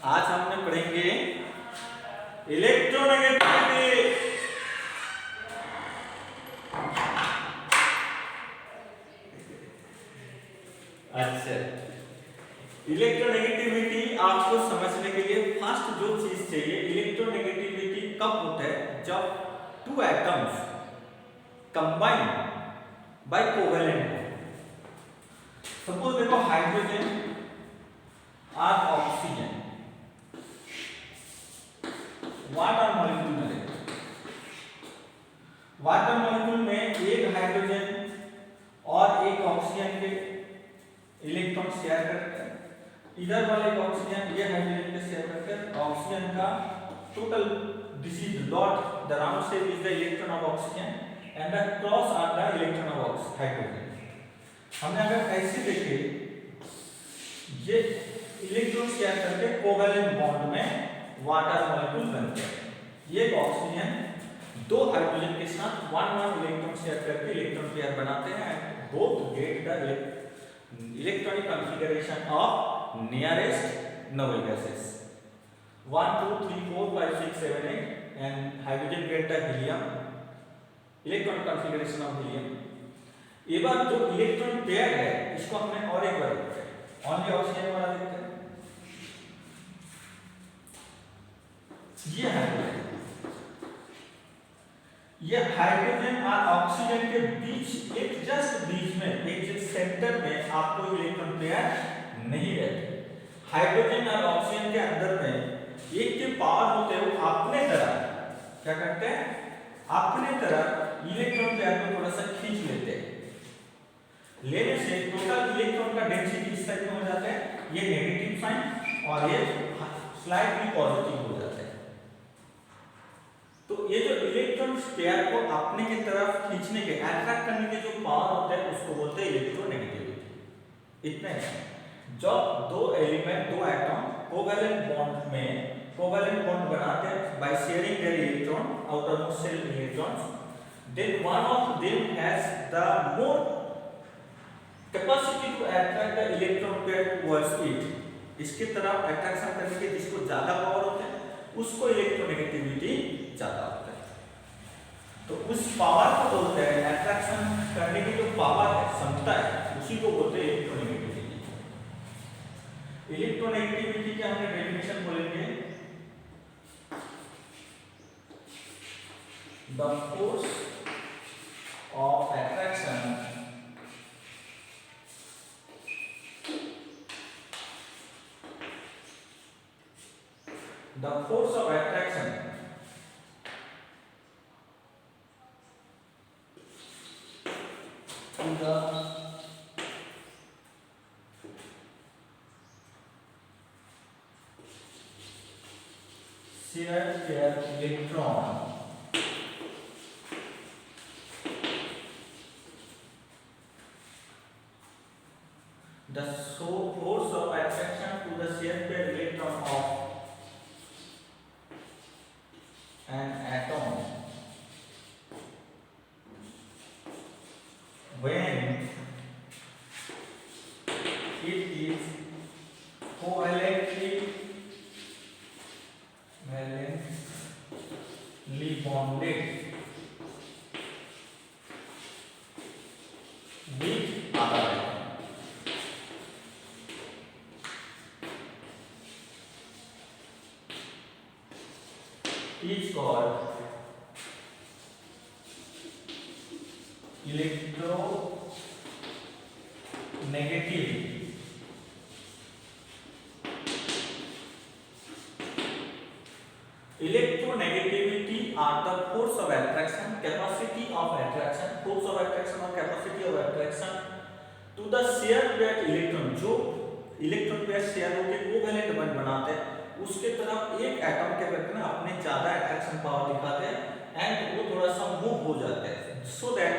आज हमने पढ़ेंगे इलेक्ट्रोनेगेटिविटी। अच्छा, इलेक्ट्रोनेगेटिविटी आपको समझने के लिए फर्स्ट जो चीज चाहिए, इलेक्ट्रोनेगेटिविटी कब होता है? जब two atoms combine by covalent. Suppose देखो, हाइड्रोजन और ऑक्सीजन वाटर मॉलिक्यूल में, वाटर मॉलिक्यूल में एक हाइड्रोजन और एक ऑक्सीजन के इलेक्ट्रॉन शेयर करते हैं। इधर वाले ऑक्सीजन ये हाइड्रोजन के शेयर करते हैं। ऑक्सीजन का total this is dot, the round shape is the electron of oxygen and the cross are the electron of hydrogen. हमने अगर ऐसे देखे, ये इलेक्ट्रॉन शेयर करके कोवेलेंट बॉन्ड में वाटर मॉलिक्यूल बनते हैं। ये ऑक्सीजन दो हाइड्रोजन के साथ वन इलेक्ट्रॉन शेयर करके इलेक्ट्रॉन पेयर बनाते हैं and both get the electronic configuration of nearest noble gases 1 2 3 4 5 6 7 8 and hydrogen get the helium, electronic configuration of helium. ये बार जो इलेक्ट्रॉन पेयर है, इसको हमने और एक बार देखते हैं, ओनली ऑक्सीजन वाला देखते हैं। ये हाइड्रोजन, ये हाइड्रोजन और ऑक्सीजन के बीच एक जस्ट बीच में एक सेंटर में आपको इलेक्ट्रॉन पेयर नहीं रहते। हाइड्रोजन और ऑक्सीजन के अंदर में एक के पावर होते हैं, वो अपने तरह क्या करते हैं, अपने तरह इलेक्ट्रॉन पेयर को थोड़ा सा खींच लेते हैं। लेने से टोटल इलेक्ट्रॉन का डेंसिटी इस टाइप में हो जाता है, ये नेगेटिव साइन और ये स्लाइटली पॉजिटिव हो जाता है। तो ये जो इलेक्ट्रॉन पेयर को अपने की तरफ खींचने के, अट्रैक्ट करने के जो पावर होता है, उसको बोलते हैं इलेक्ट्रोनेगेटिविटी। इतना ही जब दो एलिमेंट, दो एटम कोवेलेंट बॉन्ड में कोवेलेंट बॉन्ड बनाते हैं by sharing their electron, outermost shell electrons, then one of them has the more capacity to attract the electron pair towards it. इसकी तरफ अट्रैक्शन करने के जिसको ज्यादा पावर होता है, उसको इलेक्ट्रोनेगेटिविटी ज्यादा होता है। तो उस पावर को बोलते हैं, अट्रैक्शन करने की जो पावर है, क्षमता है, उसी को बोलते हैं इलेक्ट्रोनेगेटिविटी। इलेक्ट्रोनेगेटिविटी के हमने डेफिनेशन बोलेंगे, the force of attraction the force of attraction to the shared pair electron the force of attraction to the shared pair electron of an atom when it is covalently bonded with other atom. Is called electronegativity. Electronegativity are the force of attraction, capacity of attraction, force of attraction और capacity of attraction to the shared pair electron, जो electron pair share होकर covalent bond बनाते हैं, उसके तरफ एक atom के करके ना अपने ज्यादा अट्रैक्शन पावर दिखाते हैं एंड वो थोड़ा सा मूव हो जाते हैं, so that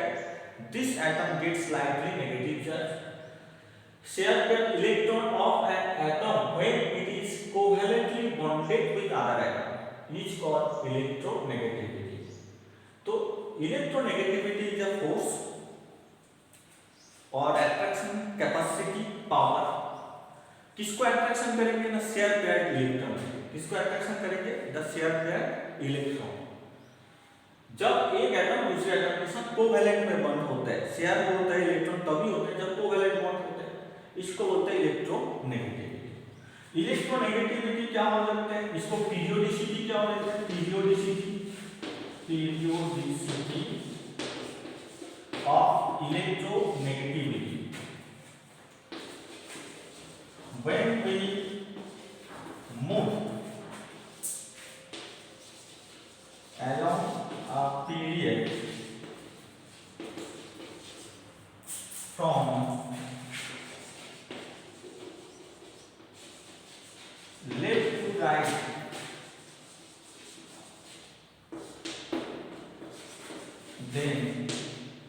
this atom gets slightly negative charge. Share pair electron of an atom when it is covalently bonded with other atom is called electronegativity. तो इलेक्ट्रोनेगेटिविटी इज अ फोर्स और attraction capacity power किसको attraction करेंगे ना, share paired electron. किसको attraction करेंगे, the share paired electron. जब एक atom दूसरे एटम के साथ कोवैलेंट में बॉन्ड होता है, शेयर होता है इलेक्ट्रॉन तभी होता है जब कोवैलेंट बॉन्ड होता है, इसको बोलते हैं इलेक्ट्रोनेगेटिविटी। इलेक्ट्रोनेगेटिविटी क्या हो सकता है, इसको पीरियोडिसिटी क्या हो जाता है, periodicity of electronegativity. When we move along a period from left to right, then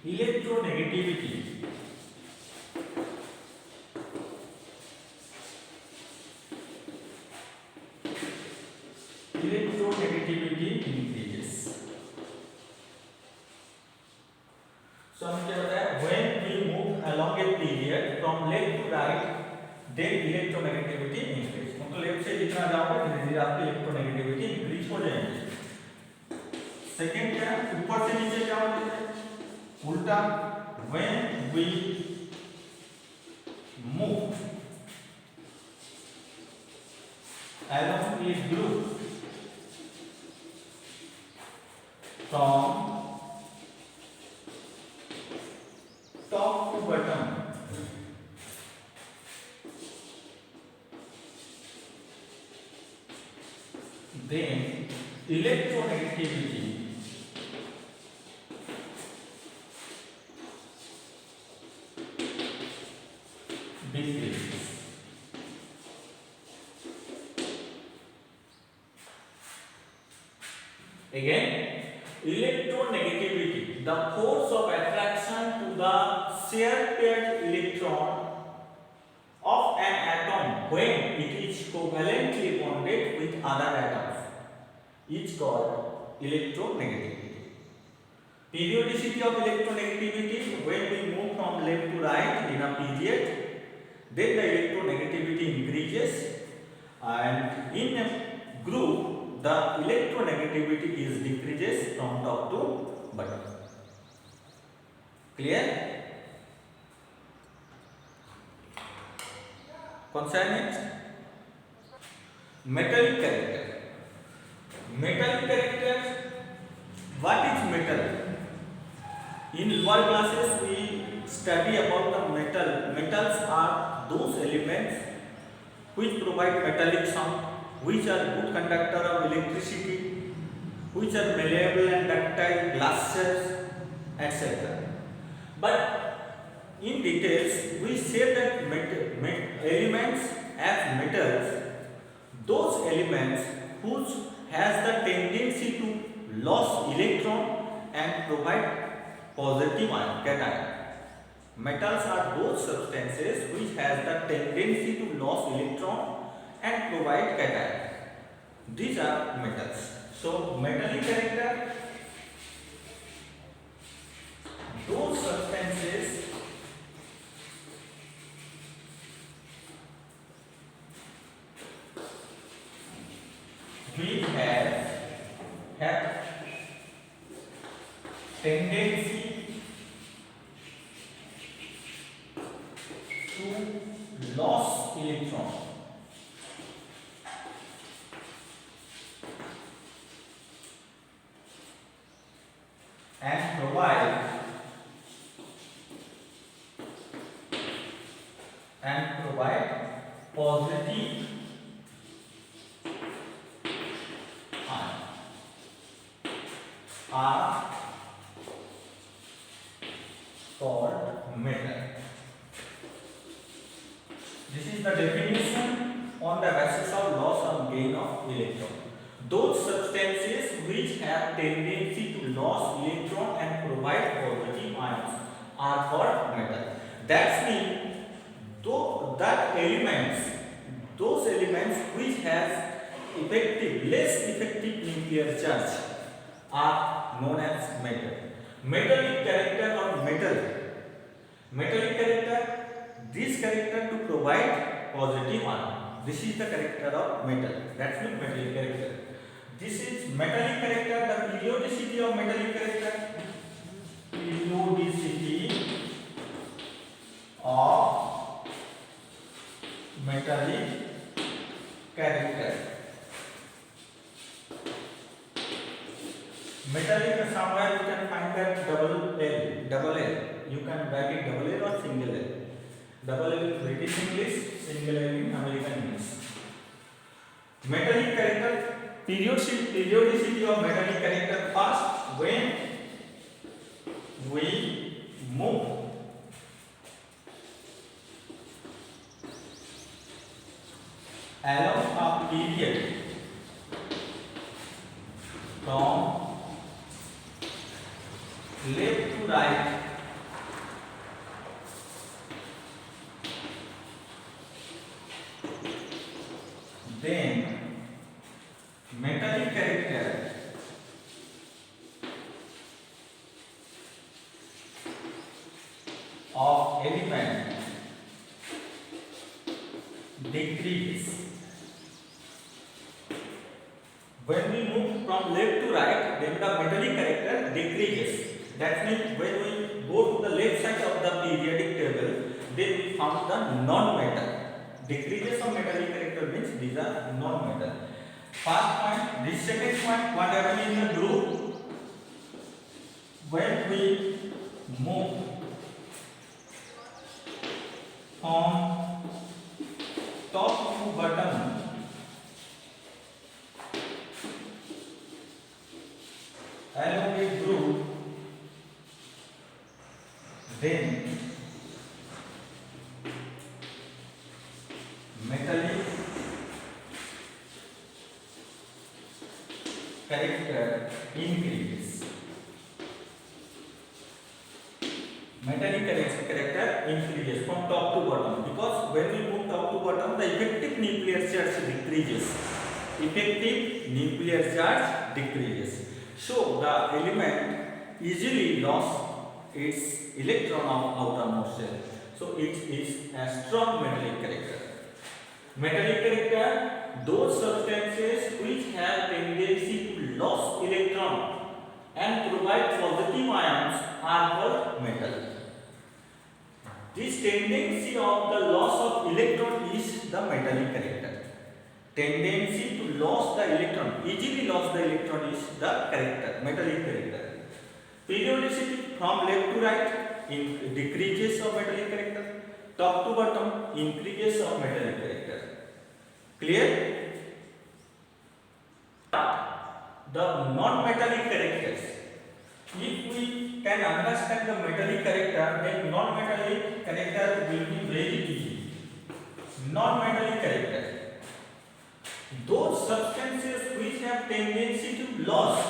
electronegativity increases. So हम क्या बताया, when we move along a period from left to right, then electronegativity increases. मतलब left से जितना जाओगे धीरे धीरे आपकी इलेक्ट्रोनेगेटिविटी इंक्रीज हो जाएगी। सेकंड क्या, ऊपर से नीचे क्या होता है, उल्टा, when we move along a group from top to bottom, then electronegativity decreases. Again, electronegativity, the force of attraction to the shared paired electron of an atom when it is covalently bonded with other atoms, is called electronegativity. Periodicity of electronegativity, when we move from left to right in a period, then the electronegativity increases, and in a group the electronegativity is decreases from top to bottom. Clear? कौन सा है next, metallic character. Metallic character, what is metal? In lower classes we study about the metal. Metals are those elements which provide metallic sound, which are good conductor of electricity, which are malleable and ductile, glasses, etc. But in details we say that elements as metals, those elements whose has the tendency to lose electron and provide positive ion, cation. Metals are those substances which has the tendency to lose electron and provide cation. These are metals. So metallic character, those substances which have tendency to lose electron and provide positive ion are called metal. This is the definition on the basis of loss or gain of electron. Those substances which have tendency to lose electron and provide positive ions are called metal. That's mean those elements which has less effective nuclear charge are known as metal. Metallic character or metallic character, this character to provide positive ion. This is the character of metal. That's the metallic character. This is metallic character. The periodicity of metallic character. Periodicity of metallic character. Metallic somewhere you can find that double L. You can write it double L or single L. Double L in British English, single L in American English. Metallic character, periodicity of metallic character. First, when we move along a period from left to right, then metallic character of element decreases. When we move from left to right, then the metallic character decreases. That means when we go to the left side of the periodic table, then we found the non-metal. Decreases of metallic character means these are non-metal. First point, this second point, what happens in the group? When we move from top to bottom, along a group, then metallic character increases. Metallic character increases from top to bottom, because when we move top to bottom, the effective nuclear charge decreases. Effective nuclear charge decreases. So the element easily lost its electron of outermost shell. So it is a strong metallic character. Metallic character, those substances which have tendency to lose electron and provide positive ions are called metal. This tendency of the loss of electron is the metallic character. Tendency to lose the electron, easily lose the electron is the character, metallic character. Periodicity from left to right decreases of metallic character. Top to bottom increases of metallic character. Clear? The non-metallic characters. If we can understand the metallic character, then non-metallic character will be very easy. Non-metallic character. Those substances which have tendency to lose,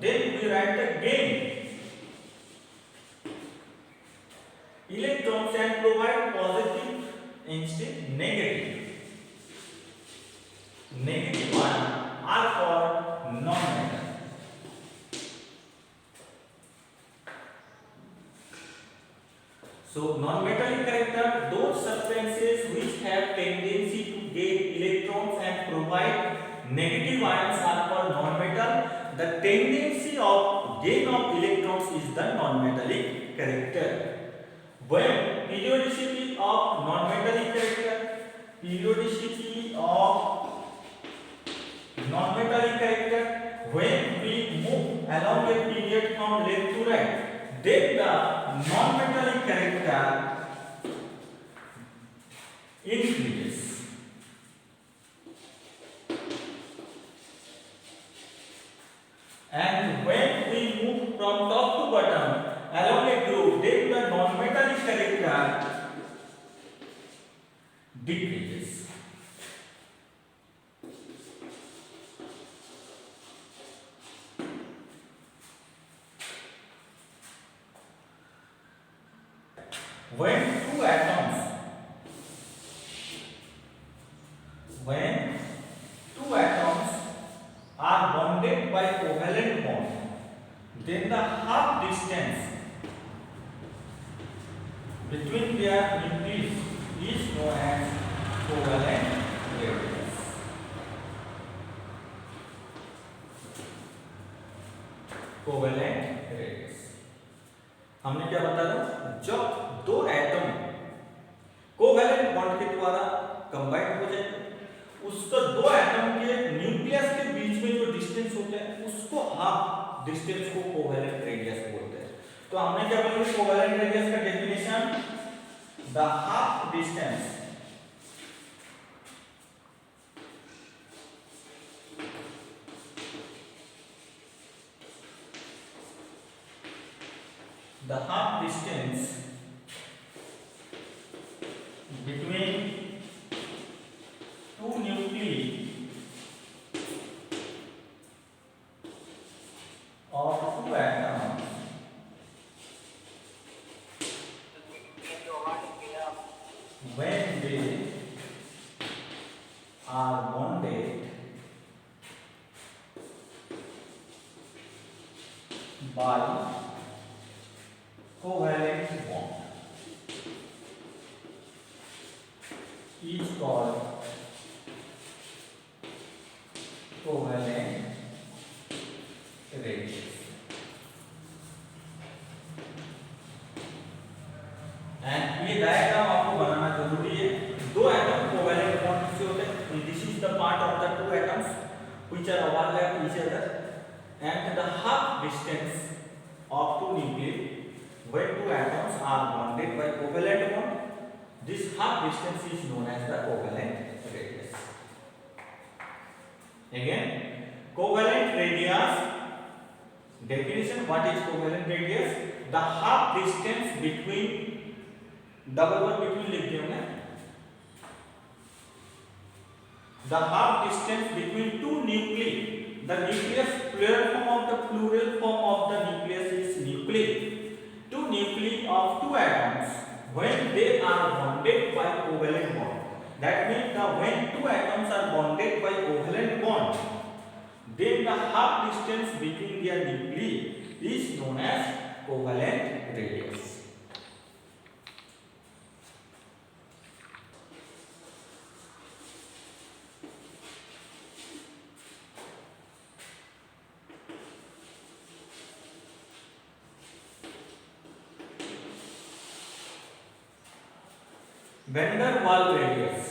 then we write the gain. Electrons and provide positive instead negative. Negative ion are called non-metal. So non-metallic character, those substances which have tendency to gain electrons and provide negative ions are called non-metal. The tendency of gain of electrons is the non-metallic character. When periodicity of non-metallic character, periodicity of non-metallic character, when we move along a period from left to right, then the non-metallic character increases. And when we move from top to bottom along a group, then the non-metallic character decreases. When two atoms are bonded by covalent bond, then the half distance between their nucleus is known as covalent radius. Covalent radius हमने क्या बताया, जब दो atom covalent bond के द्वारा combine हो जाए, उसको दो एटम के न्यूक्लियस के बीच में जो डिस्टेंस होता है उसको हाफ डिस्टेंस को कोवेलेंट रेडियस बोलते हैं। तो हमने क्या बोला, कोवेलेंट रेडियस का definition, the half distance between two nuclei of two atoms when they are bonded by covalent bond is called covalent radius। And ये डायग्राम आपको बनाना जरूरी है। दो एटम कोवेलेंट बॉन्ड से होते हैं। This is the part of the two atoms which are overlap each other and the half distance of two nuclei when two atoms are bonded by covalent bond, this half distance is known as the covalent radius। Again, covalent radius definition, what is covalent radius? The half distance between double one between लिख दिया हमने, the half distance between two nuclei, the nucleus plural form of the nucleus is nuclei, two nuclei of two atoms when they are bonded by covalent bond, that means when two atoms are bonded by covalent bond, then the half distance between their nuclei is known as covalent radius। Van der Waals radius,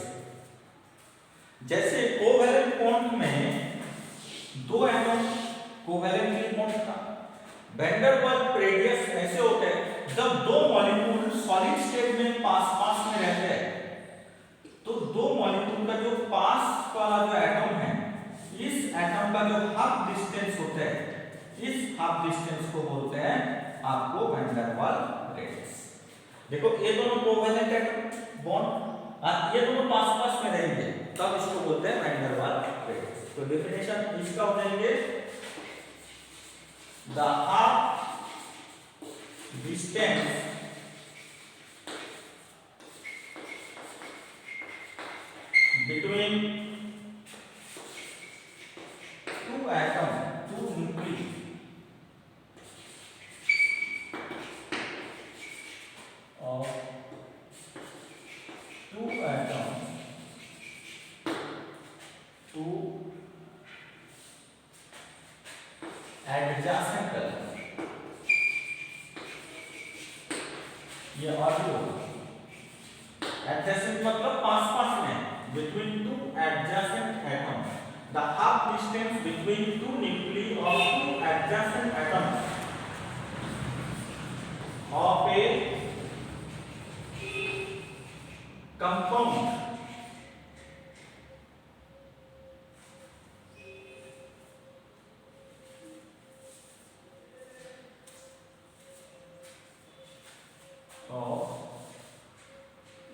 जैसे covalent bond में दो atom covalently bond था, van der Waals radius ऐसे होते हैं जब दो molecule solid state में पास में रहते हैं, तो दो मॉलिक्यूल का जो पास वाला जो एटम है, इस एटम का जो हाफ डिस्टेंस होता है, इस हाफ डिस्टेंस को बोलते हैं आपको वैन डर वाल रेडियस। देखो ये दोनों कोवेलेंट एटम बॉन्ड, ये दोनों पास में रहेंगे, तब इसको बोलते हैं वैन डर वाल रेडियस। तो डेफिनेशन इसका हो जाएंगे, the half distance between two atom, two nucleus of two atoms to adjacent color, ये और भी होगा। adjacent मतलब पास में, between two adjacent atoms, the half distance between two nuclei of two adjacent atoms of a compound of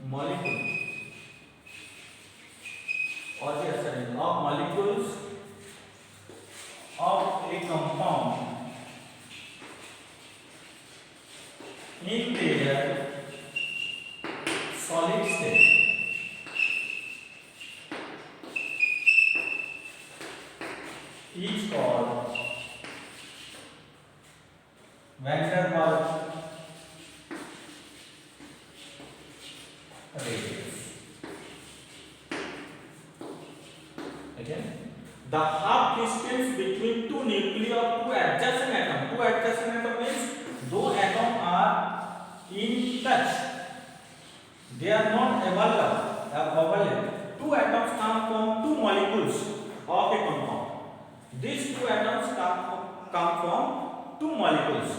molecule or the of molecules of a compound in their solid state is called van der Waals radius। again the half distance between two nuclei of two adjacent atom. Two adjacent atom means two atoms are in touch, they are not available. Two atoms come from two molecules of a compound. These two atoms come from two molecules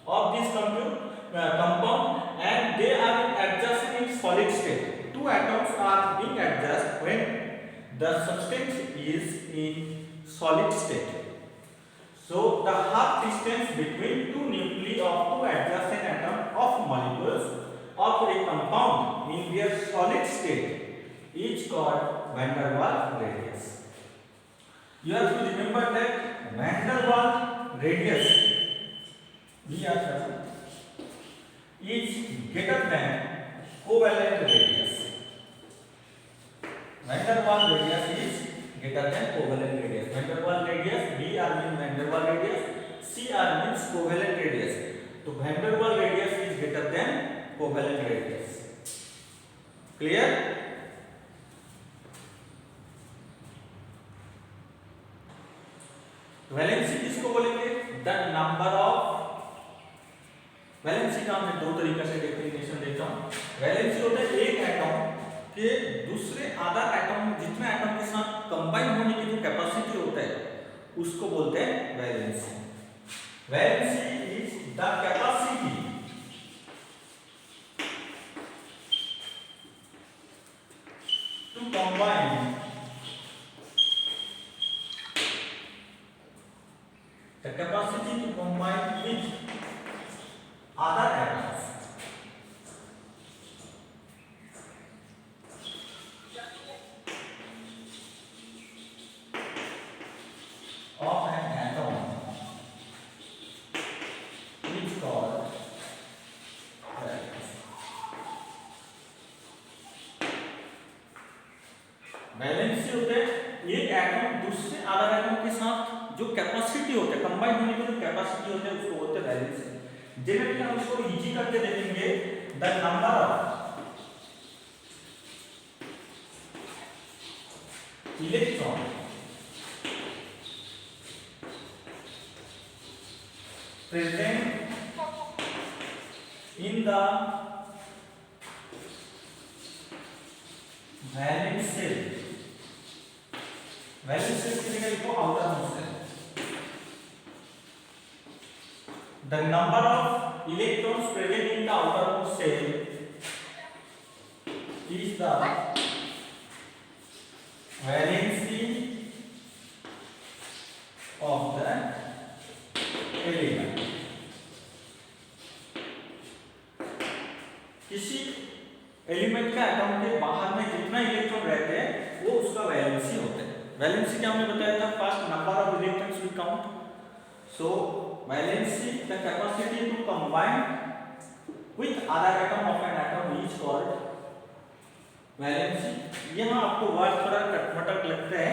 of this compound, and they are adjacent in solid state. Two atoms are being adjacent when the substance is in solid state. So the half distance between two nuclei of two adjacent atoms of molecules of a compound in their solid state is called van der Waals radius. You have to remember that van der Waals radius VR is greater than covalent radius. Van der Waals radius is greater than covalent radius. Van der Waals radius VR means van der Waals radius, CR means covalent radius. So van der Waals radius is greater than covalent radius. Clear? Valency किसको बोलेंगे? The number of, valency का मैं दो तरीके से definition देता हूं। Valency होता है एक एटम के दूसरे अदर एटम, जितने एटम के साथ कंबाइन होने की जो कैपेसिटी होता है उसको बोलते हैं valency. Valency is the capacity to combine the capacity to combine with other atoms of an atom is called valence. Valency होते हैं एक एटम दूसरे अदर एटम के साथ जो कैपेसिटी होता है, कंबाइन होने की जो कैपेसिटी होता है उसको बोलते हैं वैलेंसी। जनरली हम इसको इजी करके देखेंगे, the number of electron present in the valence shell. Valence shell की जगह लिखो outermost shell. The number of electrons present in the outermost shell is the valency of the element. किसी element का atom के बाहर में जितना electron रहते हैं वो उसका वैलेंसी होता है। वैलेंसी क्या हमने बताया था? First number of electrons we count. So valency, the capacity to combine with other atom of an atom is called valency. यहाँ आपको वर्ड थोड़ा कटमटक लगता है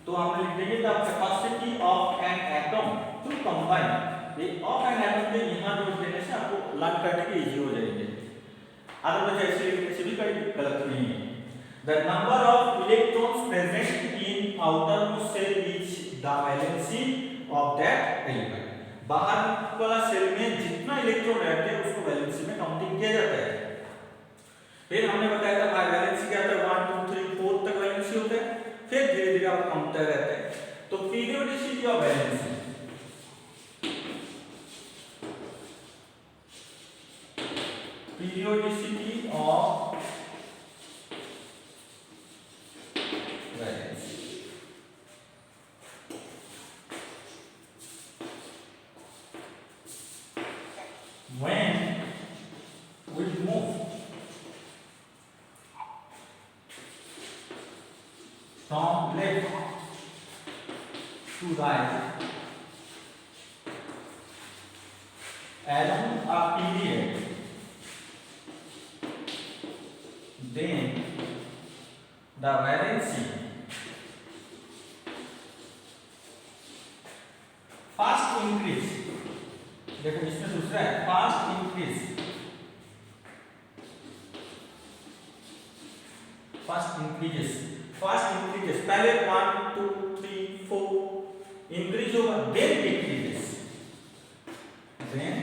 तो हम लिख देंगे the capacity of an atom to combine। ये of an atom के यहाँ जोड़ देने से आपको लर्न करने के इजी हो जाएंगे, अदरवाइज ऐसे लिखने से भी कोई गलत नहीं है। The number of electrons present in outermost shell is the valency of that element। बाहर वाला सेल में जितना इलेक्ट्रॉन रहते हैं उसको वैलेंसी में काउंटिंग किया जाता है। फिर हमने बताया था भाई वैलेंसी क्या होता है, 1 2 3 4 तक वैलेंसी होता है, फिर धीरे धीरे आप काउंट करते रहते हैं। तो periodicity of valency, periodicity of valency when we move from left to right along a period, then the valency fast increase। देखो इसमें दूसरा है fast increase, fast increases fast increases, पहले 1 2 3 4 इंक्रीज होगा, देन डिक्रीजेस, देन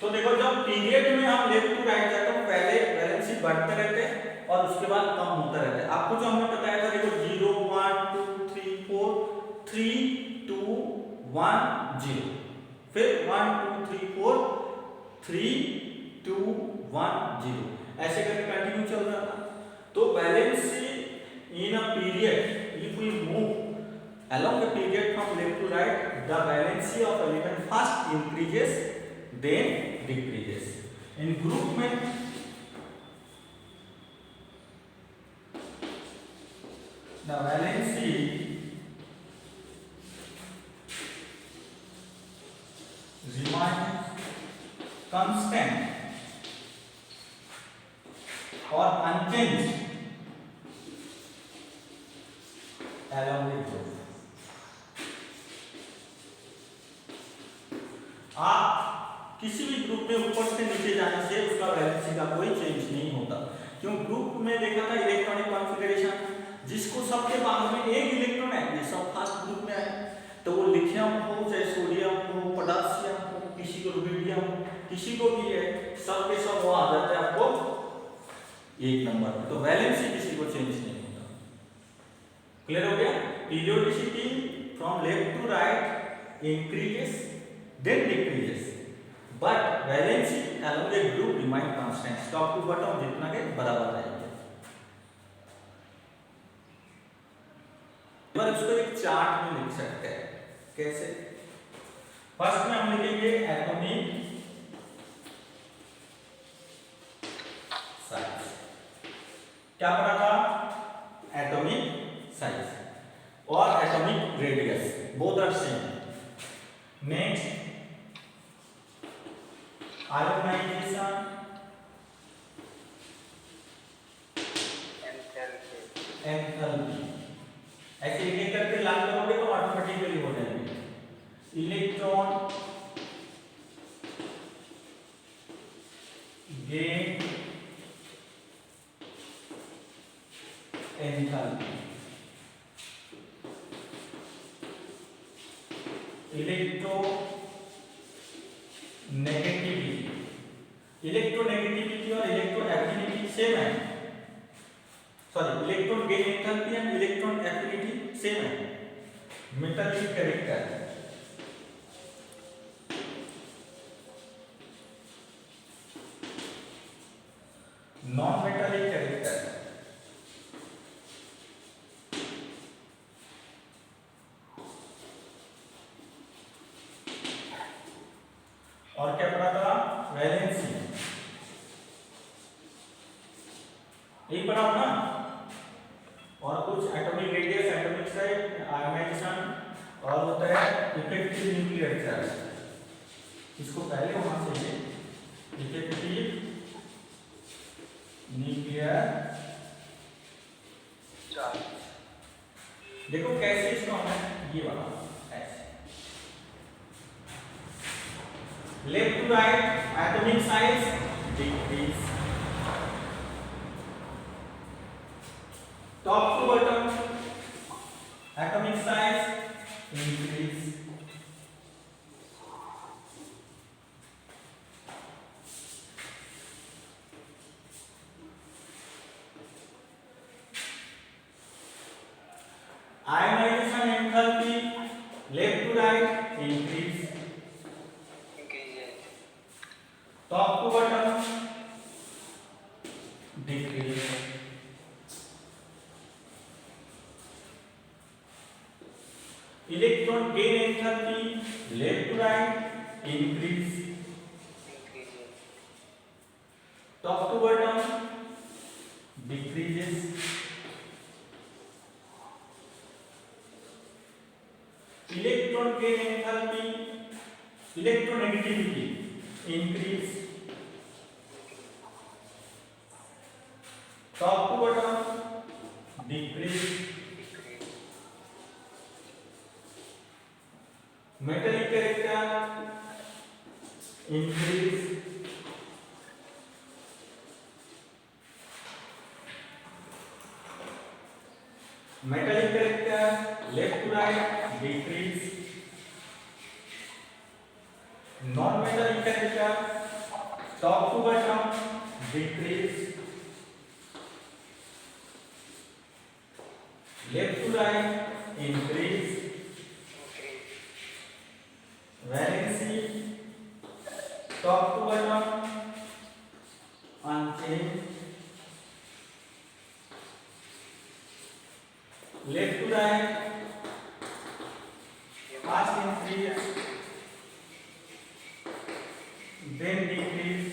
तो देखो जब period में हम लेफ्ट टू राइट जाते हैं पहले वैलेंसी बढ़ते रहते हैं और उसके बाद कम होता रहता है। आपको जो हमने बताया था देखो 0 1 2 3 4 3 2 1 0, फिर 1 2 3 4 3 2 1 0, ऐसे करके कंटिन्यू चल रहा था। तो valency in a period if we move along the period from left to right, the valency of element first increases then decreases. In group में the valency remains constant or unchanged along the group. आप किसी भी group में ऊपर से नीचे जाने से उसका वैलेंसी का कोई चेंज नहीं होता। क्यों? ग्रुप में देखा था इलेक्ट्रॉनिक कॉन्फ़िगरेशन, जिसको सबके बाद में एक इलेक्ट्रॉन है, ये सब फर्स्ट ग्रुप में है, तो वो लिथियम हो चाहे सोडियम हो पोटेशियम हो किसी को रुबिडियम किसी को भी है, सब के सब वो आ जाता है आपको एक नंबर में, तो वैलेंसी किसी को चेंज नहीं होता। क्लियर हो गया? Periodicity from left to right increases then decreases, but valency along the group remain constant, top to bottom जितना के बराबर रहेंगे। पर इसको एक चार्ट में लिख सकते हैं, कैसे? फर्स्ट में हम लिखेंगे एटॉमिक साइज, क्या पढ़ा था? एटॉमिक साइज और atomic radius, both are same. Next ionisation, enthalpy, ऐसे एक एक करके लाल करोगे तो ऑटोमेटिकली हो जाएंगे। इलेक्ट्रॉन गेन एंथैल्पी, इलेक्ट्रोनेगेटिविटी और इलेक्ट्रोएफिनिटी सेम है, sorry electron gain enthalpy and electron affinity same है। Metallic character, non metallic character, और क्या पढ़ा था? वैलेंसी, यही पढ़ा हो ना। और कुछ atomic radius, atomic size, ionisation और होता है इफेक्टिव न्यूक्लियर चार्ज। इसको पहले होना चाहिए इफेक्टिव न्यूक्लियर चार्ज। देखो कैसे इसको हमें ये वाला ऐसे left to right atomic size decrease, top to bottom atomic size increase, ionization enthalpy left to right increase, top to bottom decrease, electron gain enthalpy left to right increase, top to bottom decreases, electron gain enthalpy electronegativity increase, top to bottom decrease, metallic character increase, metallic character left to right decrease, non-metallic character top to bottom decrease, left to right increase, valency top to bottom unchanged, left to right fast increase, then decrease,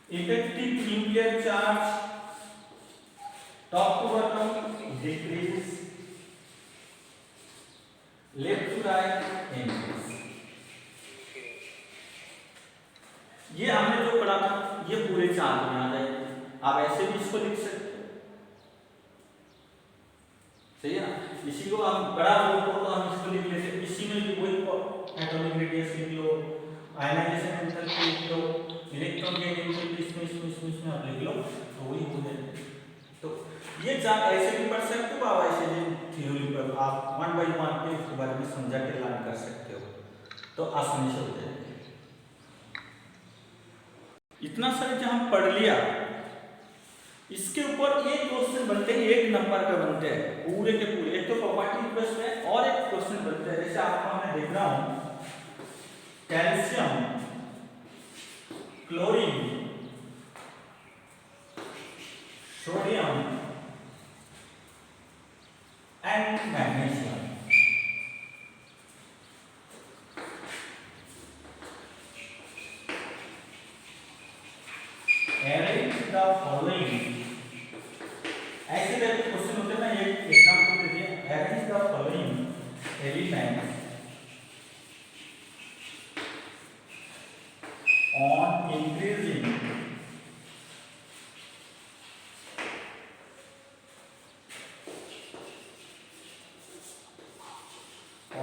effective nuclear charge top to bottom decrease, left to right increase. ये हमने जो पढ़ा था ये पूरे chart में आ जाएगा। आप ऐसे भी इसको लिख सकते हो, सही है ना। इसी को हम बड़ा बोल तो हम इसको लिख लेते हैं, इसी में भी वही एटॉमिक रेडियस लिख लो, आयनाइजेशन एंथैल्पी लिख लो, इलेक्ट्रॉन गेन एंथैल्पी इसमें आप लिख लो तो वही हो जाएगा। तो ये चार्ट ऐसे भी पढ़ सकते हो, आप ऐसे भी थ्योरी पर आप 1 बाय 1 पे इसके बारे में समझा के लर्न कर सकते हो, तो आसानी से हो जाएगा। इतना सारे जो हम पढ़ लिया, इसके ऊपर एक क्वेश्चन बनते हैं, 1 नंबर का बनते हैं पूरे के पूरे। एक तो प्रॉपर्टी क्वेश्चन है और एक क्वेश्चन बनते हैं, जैसे आपको मैं देख रहा हूं calcium, chlorine, sodium and magnesium. Arrange the following, ऐसे टाइप के क्वेश्चन होते हैं ना। एक एग्जांपल दे दिया, arrange the following elements on increasing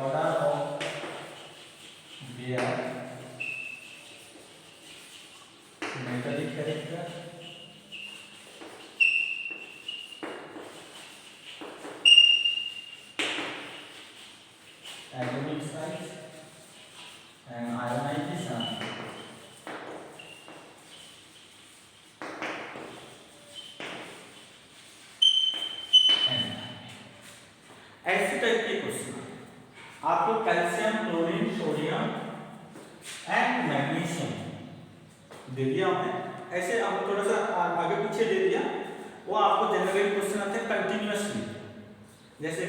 order of their metallic character, atomic size and ionization and ऐसे टाइप के क्वेश्चन आपको calcium, chlorine, sodium and magnesium दे दिया हमने। ऐसे आपको थोड़ा सा आगे पीछे दे दिया, वो आपको जनरल क्वेश्चन आते हैं कंटिन्यूअसली, जैसे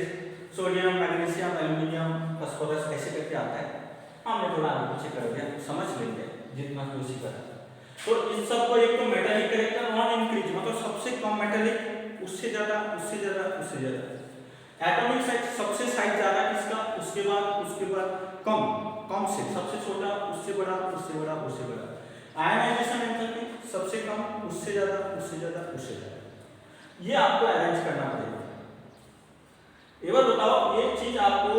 सोडियम, मैग्नीशियम, एल्युमिनियम, फास्फोरस ऐसे करके आता है। हमने थोड़ा आगे पीछे कर दिया, समझ लेंगे जितना कोशिश करा। तो इस सब को एक तो मेटालिक कैरेक्टर नॉन इंक्रीज, मतलब सबसे कम मेटालिक, उससे ज्यादा, उससे ज्यादा, उससे ज्यादा। एटॉमिक साइज सबसे साइज ज्यादा किसका, उसके बाद कम से सबसे छोटा, उससे बड़ा, उससे बड़ा, उससे बड़ा। आयनाइजेशन एंथैल्पी सबसे कम, उससे ज्यादा, उससे ज्यादा, उससे ज्यादा। ये आपको अरेंज करना पड़ेगा। एक बार बताओ, ये चीज आपको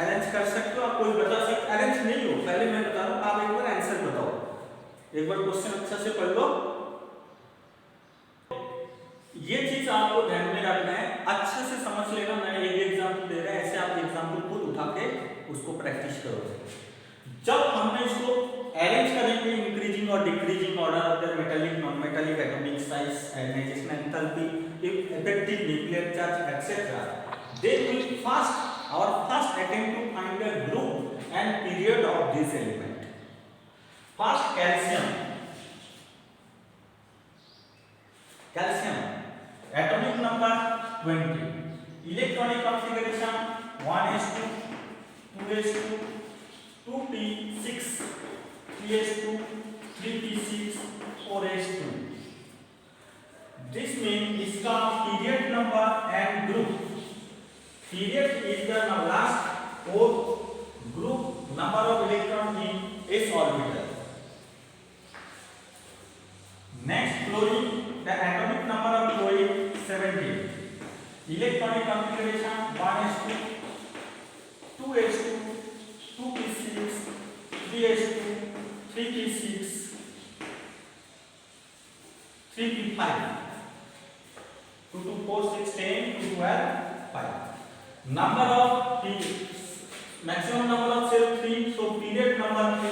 अरेंज कर सकते हो, आप कोई बता सकते, अरेंज नहीं हो, पहले मैं बता रहा हूं, आप एक बार आंसर बताओ, एक बार क्वेश्चन अच्छा से पढ़ लो। ये चीज आपको ध्यान में रखना है, अच्छे से समझ लेना। मैं एक एग्जांपल दे रहा है, ऐसे आप एग्जांपल खुद उठा के उसको प्रैक्टिस करोगे। जब हमने इसको अरेंज करेंगे इंक्रीजिंग और decreasing order of the metallic, non metallic, atomic size, ionisation enthalpy, effective nuclear charge etcetera, they will first attempt to find the group and period of this element. First calcium atomic number 20, electronic configuration 1s2 2s2 2p6 3s2 3p6 4s2। this means इसका period number and group, period is the last or group number of electron in s orbital. Next, chlorine, the atomic number of chlorine 17, electronic configuration 1s2 2s2 2p6 3s2 3p6 3p5, 2 2 4 6 10 2 12 5. Number of maximum number of cell 3, so period number 3,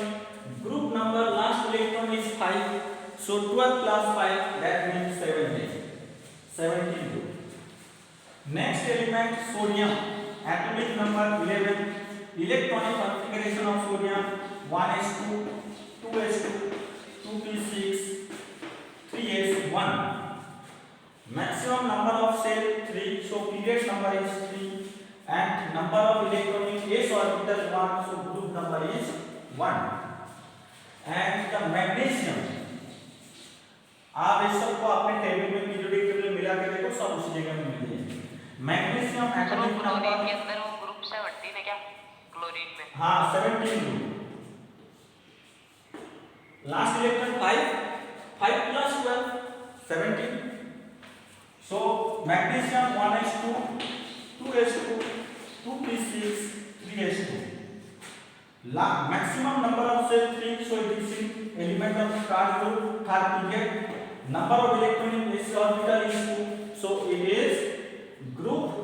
group number last electron is 5, so 12 plus 5 that means 17 group. Next element sodium, atomic number 11, electronic configuration of sodium 1s2 2s2 2p6 3s1. Maximum number of cell 3, so period number is 3, and number of electron in s orbital 1, so group number is 1. And the magnesium, आप इस सब को अपने table में periodic table मिला के देखो, सब उसी जगह में मिल जाएंगे. मैग्नीशियम एटॉमिक नंबर के अंदर वो ग्रुप 17 है क्या क्लोरीन में? हाँ 17 group. Last electron 5 plus 12 17. So magnesium 1s2 2s2 2p6 3s2. Maximum number of cell 3, so it is element of star group, third period. Number of electron in s orbital is 2, so it is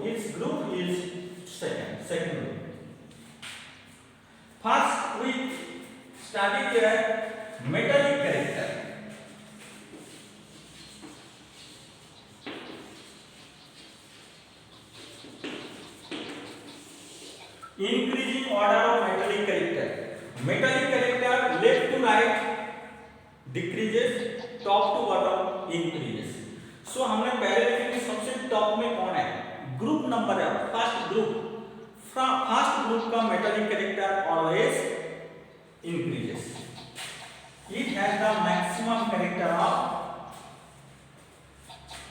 its group is second group. First we studied here metallic character. Increasing order of metallic character. Metallic character left to right decreases, top to bottom increases. So हमने पहले देखा कि सबसे top में कौन है, group number है, first group का metallic character always increases. It has the maximum character of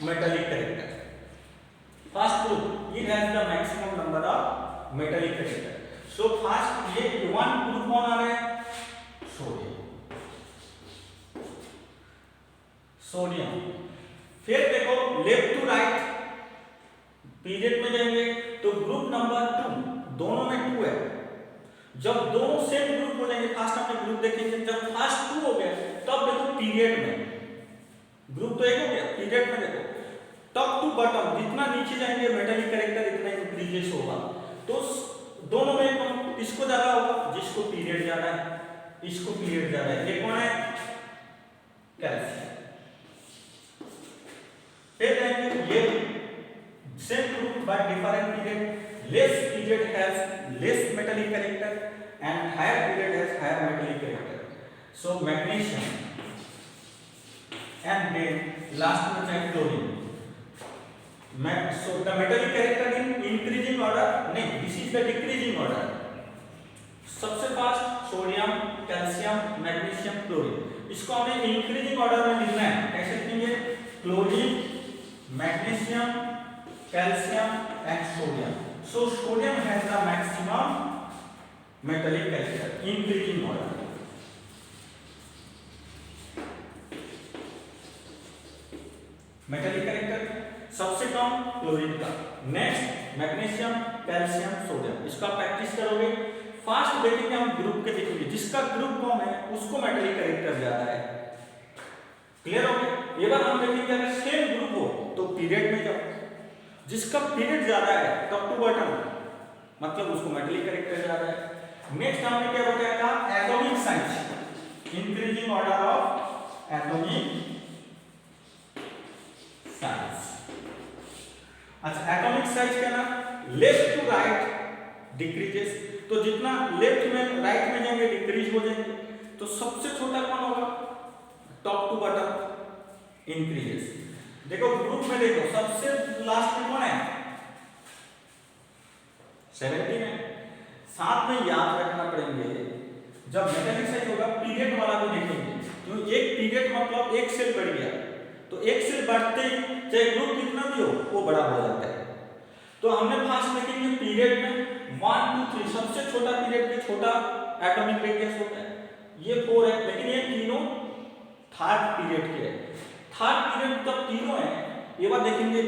metallic character. First group, it has the maximum number of metallic character. So first ये वन ग्रुप कौन आ रहा है, sodium. फिर देखो left to right period में जाएंगे तो group number 2, दोनों में 2 है. जब दोनों सेम ग्रुप हो जाएंगे, फर्स्ट हमने ग्रुप देखेंगे, जब फर्स्ट 2 हो गया तब देखो पीरियड में ग्रुप तो एक हो गया, पीरियड में देखो टॉप टू बॉटम जितना नीचे जाएंगे मेटालिक कैरेक्टर इतना इंक्रीजेस होगा. तो दोनों में इसको ज्यादा होगा, जिसको पीरियड ज्यादा है, इसको पीरियड ज्यादा है. ये कौन है, कैल्शियम. फिर देखेंगे ये same group but different period. Less period has less metallic character and higher period has higher metallic character. So magnesium and then last में है chlorine. So the metallic character in increasing order, नहीं, this is the decreasing order. सबसे fast sodium, calcium, magnesium, chlorine. इसको हमें increasing order में लिखना है. कैसे लिखेंगे, chlorine, magnesium, calcium and sodium. So sodium has the maximum metallic character, increasing order. Metallic character सबसे कम क्लोरीन का. Next magnesium, calcium, sodium. इसका प्रैक्टिस करोगे. फास्ट देखेंगे हम ग्रुप के देखेंगे, जिसका ग्रुप कम है उसको मेटालिक कैरेक्टर ज्यादा है. क्लियर हो गया. ये बार हम देखेंगे अगर सेम ग्रुप हो तो पीरियड में जाओ, जिसका पीरियड ज्यादा है टॉप टू बॉटम मतलब उसको मेटालिक कैरेक्टर ज्यादा है. नेक्स्ट हमने क्या बताया था, atomic size, increasing order of atomic size. अच्छा एटॉमिक साइज क्या ना, लेफ्ट टू राइट डिक्रीजेस. तो जितना लेफ्ट में राइट में जाएंगे डिक्रीज हो जाएंगे. तो सबसे छोटा कौन होगा, टॉप टू बॉटम इंक्रीजेस. देखो ग्रुप में देखो सबसे लास्ट में कौन है, 17 है. साथ में याद रखना पड़ेंगे जब मेटालिक साइज होगा पीरियड वाला भी देखेंगे, क्योंकि एक पीरियड मतलब एक सेल बढ़ गया तो एक सेल बढ़ते ही चाहे ग्रुप कितना भी हो वो बड़ा हो जाता है. तो हमने फास्ट देखेंगे पीरियड में 1 2 3 सबसे छोटा पीरियड के छोटा एटॉमिक रेडियस होता है, ये 4 है. लेकिन ये तीनों थर्ड पीरियड के है. थर्ड पीरियड तब तीनों है. ये बात देखेंगे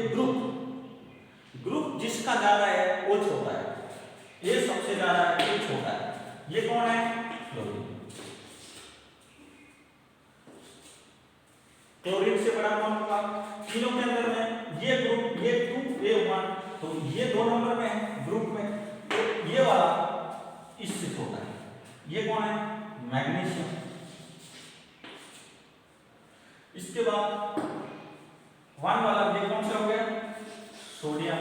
ग्रुप जिसका ज्यादा है वो छोटा है, ये सबसे ज्यादा है ये छोटा है. ये कौन है, क्लोरीन. क्लोरीन से बड़ा कौन होगा? तीनों के अंदर में ये ग्रुप, ये 2 A1, तो ये 2 नंबर में है ग्रुप में, तो ये वाला इससे छोटा है। ये कौन है? मैग्नीशियम। इसके बाद 1 वाला ये कौन सा हो गया? सोडियम।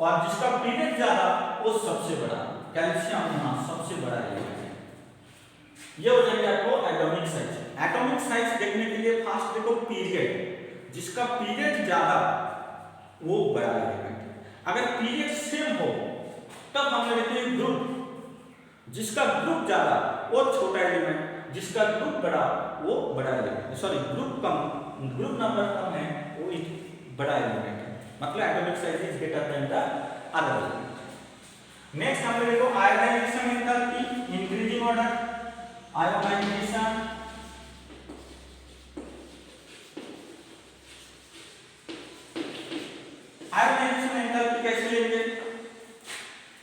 और जिसका पीरियड ज्यादा वो सबसे बड़ा, कैल्शियम यहाँ सबसे बड़ा एलिमेंट है। ये हो जाएगा आपको एटॉमिक साइज। एटॉमिक साइज देखने के लिए फास्ट देखो पीरियड, जिसका पीरियड ज्यादा वो बड़ा एलिमेंट है। अगर पीरियड सेम हो तब हम लेते हैं ग्रुप, जिसका ग्रुप ज्यादा वो छोटा एलिमेंट, जिसका ग्रुप बड़ा वो बड़ा एलिमेंट, सॉरी ग्रुप कम, ग्रुप नंबर कम है वो एक बड़ा एलिमेंट है। मतलब atomic size is greater than the other element. Next हम देखो ionisation enthalpy increasing order. Ionisation enthalpy कैसे लेंगे?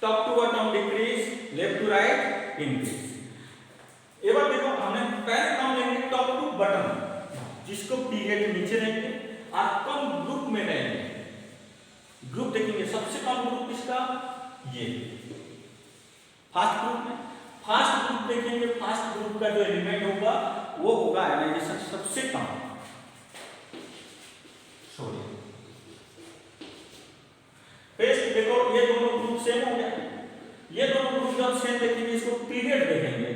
Top to bottom decrease, left to right increase. एक बार देखो हमने पहले कम लेंगे टॉप टू बॉटम, जिसको पीरियड नीचे रहेंगे और कम ग्रुप में रहेंगे। ग्रुप देखेंगे सबसे कम ग्रुप किसका? ये फास्ट ग्रुप में। फास्ट ग्रुप देखेंगे, फास्ट ग्रुप का जो एलिमेंट होगा वो होगा आयोनाइजेशन सबसे कम सोडियम। फिर देखो ये दोनों ग्रुप सेम हो गया। ये दोनों ग्रुप जब सेम देखेंगे, इसको पीरियड देखेंगे,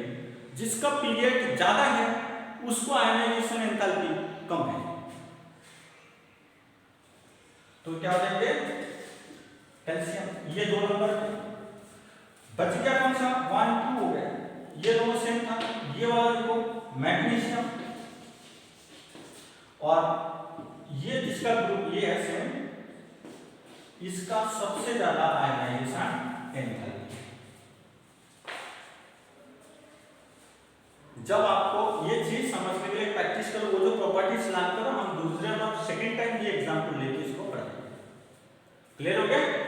जिसका पीरियड ज्यादा है उसको आयोनाइजेशन एंथैल्पी कम है। तो क्या हो जाएंगे? कैल्शियम। ये 2 नंबर पे बच गया कौन सा? 1 2 हो गया। ये दोनों सेम था। ये वाला देखो मैग्नीशियम, और ये जिसका ग्रुप ये है सेम, इसका सबसे ज्यादा आयोनाइजेशन एंथैल्पी। जब आपको ये चीज समझने के लिए प्रैक्टिस करो, वो जो प्रॉपर्टीज लान करो, हम दूसरे बार सेकंड टाइम ये एग्जांपल लेके इसको पढ़ेंगे। क्लियर हो गया?